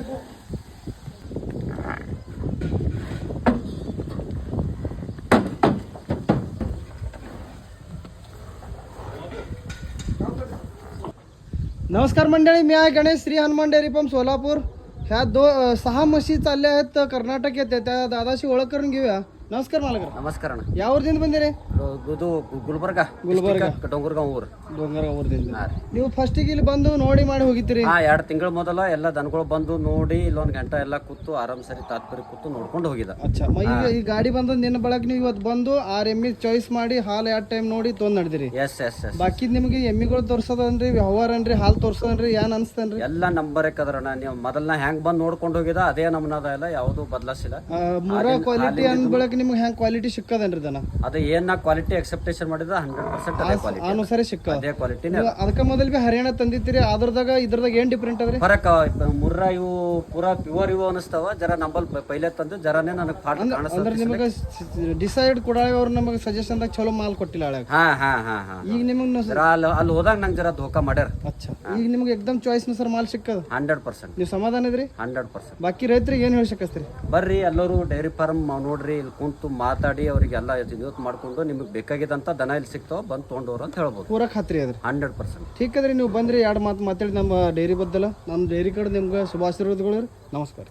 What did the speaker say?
नमस्कार मंडळी, मी आहे गणेश, श्री हनुमान डेअरी फार्म सोलापूर. ह्या 6 म्हशी चालल्या आहेत कर्नाटक येते. त्या दादाशी ओळख करून घेऊया. नमस्कार मालक. ನಮಸ್ಕಾರ ಅಣ್ಣ. ಯಾವ ಊರಿಂದ ಬಂದಿರಿ? ಇದು ಗುಲ್ಬರ್ಗ ಡೊಂಗರ್ಗಾಂವ್ ಊರು. ಡೊಂಗರ್ಗಾಂವ್ದಿಂದ. ನೀವು ಫಸ್ಟಿಗೆ ಇಲ್ಲಿ ಬಂದು ನೋಡಿ ಮಾಡಿ ಹೋಗಿದ್ದೀರಿ? 2 ತಿಂಗಳ ಮೊದಲ ಎಲ್ಲ ದನಗಳು ಬಂದು ನೋಡಿ ಇಲ್ಲೊಂದು ಗಂಟೆ ಎಲ್ಲ ಕೂತು ಆರಾಮ್ ಸರಿ ತಾತ್ಪರ್ಯ ಕೂತು ನೋಡ್ಕೊಂಡು ಹೋಗಿದ. ಅಚ್ಚಾ, ಈಗ ಈ ಗಾಡಿ ಬಂದ ನಿನ್ನ ಬಳಕ ನೀವು ಇವತ್ತು ಬಂದು 6 ಎಮ್ಮಿ ಚಾಯ್ಸ್ ಮಾಡಿ ಹಾಲು 2 ಟೈಮ್ ನೋಡಿ ತೊಂದ್ ನಡೆದಿರಿ. Yes yes yes. ಬಾಕಿ ನಿಮಗೆ ಎಮ್ಮಿಗಳು ತೋರ್ಸೋದನ್ರಿ, ವ್ಯವಹಾರ ಅನ್ರಿ, ಹಾಲು ತೋರ್ಸೋದನ್ರಿ, ಏನ್ ಅನ್ಸ್ತನ್ರಿ? ಎಲ್ಲ ನಂಬರ್ ಕದ್ರಣ್ಣ. ನೀವು ಮೊದಲ್ನ ಹೆಂಗ್ ಬಂದು ನೋಡ್ಕೊಂಡು ಹೋಗಿದ ಅದೇ ನಮ್ನದ ಎಲ್ಲ ಯಾವುದು ಬದಲಾಸಿಲ್ಲ. ಮೂರ ಕ್ವಾಲಿಟಿ ಅಂದ ಬಳಕ ನಿಮ್ಗೆ ಹೆಂಗ್ ಕ್ವಾಲಿಟಿ ಸಿಕ್ಕದನ್ರಿ ದನ? ಅದು ಏನ್ ಕ್ವಾಲಿಟಿ ಎಕ್ಸೆಪ್ಟೇಷನ್ ಮಾಡಿದ 100% ಅದೇ ಕ್ವಾಲಿಟಿ ಅನುಸಾರ ಸಿಕ್ಕ ಅದೇ ಕ್ವಾಲಿಟಿ. ಅದಕ್ಕ ಮೊದಲ್ ಬಿ ಹರಿಯಾಣ ತಂದಿತ್ತೀರಿ, ಇದ್ರದಾಗ ಏನ್ ಡಿಫ್ರೆಂಟ್ ಅದ್ರಿ? ಫರಕ್ ಮುರ್ರ ಇವು ಪೂರಾ ಪ್ಯೂರ್ ಇವು ಅನಿಸ್ತಾವ. ಜರ ನಂಬಲ್ ಪೈಲೆ ತಂದು ಜರಾನೇ ನನಗೆ ಫಾಟ್ ಅಂದ್ರೆ ನಿಮಗೆ ಡಿಸೈಡ್ ಕೊಡಾಗ ಅವ್ರು ನಮಗೆ ಸಜೆಷನ್ ದಾಗ ಚಲೋ ಮಾಲ್ ಕೊಟ್ಟಿಲ್ಲ ಆಳಾಗ. ಈಗ ನಿಮಗೆ ಅಲ್ಲಿ ಹೋದಾಗ ನಂಗೆ ಜರ ಧೋಕಾ ಮಾಡ್ಯಾರ. ಅಚ್ಚಾ, ಈಗ ನಿಮ್ಗೆ ಎಕ್ದಮ್ ಚಾಯ್ಸ್ ನುಸಾರ ಮಾಲ್ ಸಿಕ್ಕದ 100%. ನೀವು ಸಮಾಧಾನ ಇದ್ರಿ? 100%. ಬಾಕಿ ರೈತರಿಗೆ ಏನ್ ಹೇಳಕಸ್ತ್ರಿ? ಬರ್ರಿ ಎಲ್ಲರೂ ಡೈರಿ ಫಾರ್ಮ್ ನೋಡ್ರಿ, ಇಲ್ಲಿ ಕುಂತು ಮಾತಾಡಿ ಅವರಿಗೆಲ್ಲ ಯೂಸ್ ಮಾಡ್ಕೊಂಡು ನಿಮಗೆ ಬೇಕಾಗಿದ್ದಂತ ದನ ಇಲ್ಲಿ ಸಿಗ್ತಾವ, ಬಂದು ತೊಗೊಂಡವ್ರು ಅಂತ ಹೇಳ್ಬೋದು. ಪೂರಾ ಖಾತ್ರಿ ಅದ್ರಿ? 100%. ಠೀಕ್ ಅದ್ರಿ. ನೀವು ಬಂದ್ರಿ, 2 ಮಾತು ಮಾತಾಡಿ ನಮ್ಮ ಡೈರಿ ಬದ್ದಲ್ಲ, ನಮ್ಮ ಡೈರಿ ಕಡೆ ನಿಮ್ಗೆ ಶುಭಾಶೀರ್ವಾದಗಳು. ನಮಸ್ಕಾರ.